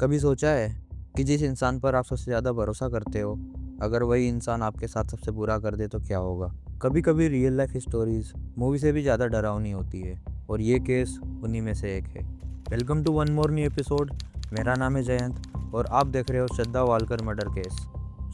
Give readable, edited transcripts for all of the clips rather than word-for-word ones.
कभी सोचा है कि जिस इंसान पर आप सबसे ज़्यादा भरोसा करते हो, अगर वही इंसान आपके साथ सबसे बुरा कर दे तो क्या होगा? कभी कभी रियल लाइफ स्टोरीज मूवी से भी ज़्यादा डरावनी होती है, और ये केस उन्हीं में से एक है। Welcome to one more new episode. मेरा नाम है जयंत, और आप देख रहे हो Shraddha Walkar murder case.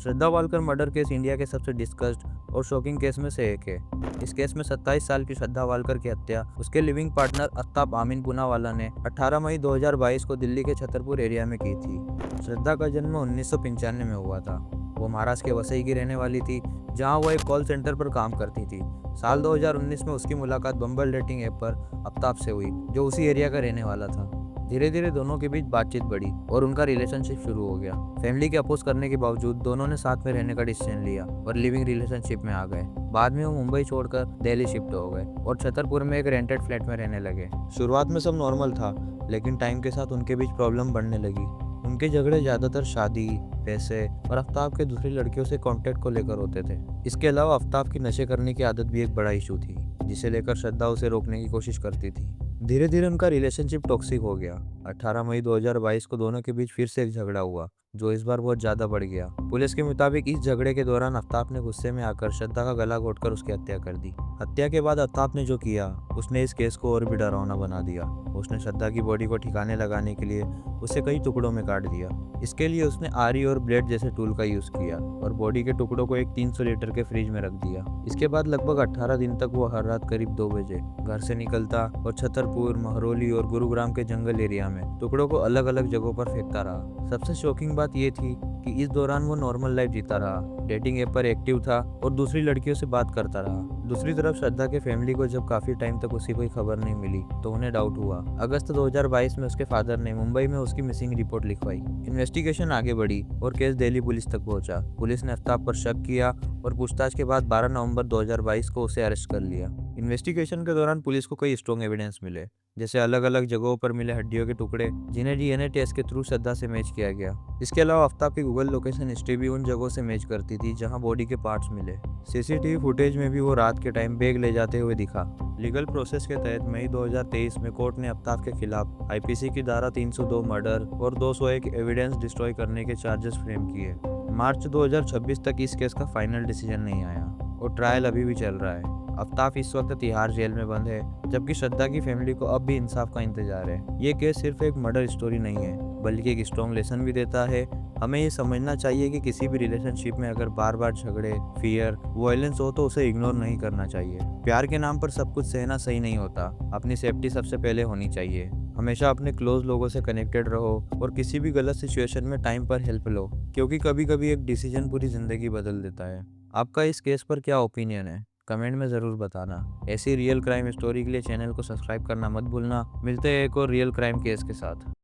Shraddha Walkar murder case India के सबसे डिस्कस्ड और शॉकिंग केस में से एक है। इस केस में 27 साल की श्रद्धा वालकर की हत्या उसके लिविंग पार्टनर आफ्ताब आमीन पूनावाला ने 18 मई 2022 को दिल्ली के छतरपुर एरिया में की थी। श्रद्धा का जन्म 1995 में हुआ था। वो महाराष्ट्र के वसई की रहने वाली थी, जहां वो एक कॉल सेंटर पर काम करती थी। साल 2019 में उसकी मुलाकात बम्बल डेटिंग ऐप पर आफ्ताब से हुई, जो उसी एरिया का रहने वाला था। धीरे धीरे दोनों के बीच बातचीत बढ़ी और उनका रिलेशनशिप शुरू हो गया। फैमिली के अपोज करने के बावजूद दोनों ने साथ में रहने का डिसीजन लिया और लिविंग रिलेशनशिप में आ गए। बाद में वो मुंबई छोड़कर दिल्ली शिफ्ट हो गए और छतरपुर में एक रेंटेड फ्लैट में रहने लगे। शुरुआत में सब नॉर्मल था, लेकिन टाइम के साथ उनके बीच प्रॉब्लम बढ़ने लगी। उनके झगड़े ज्यादातर शादी, पैसे और आफ्ताब के दूसरी लड़कियों से कांटेक्ट को लेकर होते थे। इसके अलावा आफ्ताब की नशे करने की आदत भी एक बड़ा इशू थी, जिसे लेकर श्रद्धा उसे रोकने की कोशिश करती थी। धीरे धीरे उनका रिलेशनशिप टॉक्सिक हो गया। 18 मई 2022 को दोनों के बीच फिर से एक झगड़ा हुआ, जो इस बार बहुत ज्यादा बढ़ गया। पुलिस के मुताबिक इस झगड़े के दौरान आफ्ताब ने गुस्से में आकर श्रद्धा का गला घोटकर उसकी हत्या कर दी। हत्या के बाद आफ्ताब ने जो किया, उसने इस केस को और भी डरावना बना दिया। उसने श्रद्धा की बॉडी को ठिकाने लगाने के लिए उसे कई टुकड़ों में काट दिया। इसके लिए उसने आरी और ब्लेड जैसे टूल का यूज किया और बॉडी के टुकड़ों को एक 300 लीटर के फ्रिज में रख दिया। इसके बाद लगभग 18 दिन तक वो हर रात करीब 2 बजे घर से निकलता और छतरपुर, महरौली और गुरुग्राम के जंगल एरिया में टुकड़ों को अलग अलग जगहों पर फेंकता रहा। सबसे शॉकिंग बात ये थी कि इस दौरान वो नॉर्मल लाइफ जीता रहा, डेटिंग ऐप पर एक्टिव था और दूसरी लड़कियों से बात करता रहा। दूसरी तरफ श्रद्धा के फैमिली को जब काफी टाइम तक उसकी कोई खबर नहीं मिली, तो उन्हें डाउट हुआ। अगस्त 2022 में उसके फादर ने मुंबई में उसकी मिसिंग रिपोर्ट लिखवाई। इन्वेस्टिगेशन आगे बढ़ी और केस दिल्ली पुलिस तक पहुंचा। पुलिस ने आफ्ताब पर शक किया और पूछताछ के बाद 12 नवंबर 2022 को उसे अरेस्ट कर लिया। इन्वेस्टिगेशन के दौरान पुलिस को कई स्ट्रॉन्ग एविडेंस मिले, जैसे अलग अलग जगहों पर मिले हड्डियों के टुकड़े, जिन्हें डीएनए टेस्ट के थ्रू श्रद्धा से मैच किया गया। इसके अलावा आफ्ताब की गूगल लोकेशन हिस्ट्री भी उन जगहों से मैच करती थी जहां बॉडी के पार्ट्स मिले। सीसीटीवी फुटेज में भी वो रात के टाइम बैग ले जाते हुए दिखा। लीगल प्रोसेस के तहत मई 2023 में कोर्ट ने आफ्ताब के खिलाफ आईपीसी की धारा 302 मर्डर और 201 एविडेंस डिस्ट्रॉय करने के चार्जेस फ्रेम किए। मार्च 2026 तक इस केस का फाइनल डिसीजन नहीं आया और ट्रायल अभी भी चल रहा है। आफ्ताब इस वक्त तिहाड़ जेल में बंद है, जबकि श्रद्धा की फैमिली को अब भी इंसाफ का इंतजार है। ये केस सिर्फ एक मर्डर स्टोरी नहीं है, बल्कि एक स्ट्रॉन्ग लेसन भी देता है। हमें ये समझना चाहिए कि किसी भी रिलेशनशिप में अगर बार बार झगड़े, फियर, वायलेंस हो तो उसे इग्नोर नहीं करना चाहिए। प्यार के नाम पर सब कुछ सहना सही नहीं होता। अपनी सेफ्टी सबसे पहले होनी चाहिए। हमेशा अपने क्लोज लोगों से कनेक्टेड रहो और किसी भी गलत सिचुएशन में टाइम पर हेल्प लो, क्योंकि कभी कभी एक डिसीजन पूरी जिंदगी बदल देता है। आपका इस केस पर क्या ओपिनियन है? कमेंट में ज़रूर बताना। ऐसी रियल क्राइम स्टोरी के लिए चैनल को सब्सक्राइब करना मत भूलना। मिलते हैं एक और रियल क्राइम केस के साथ।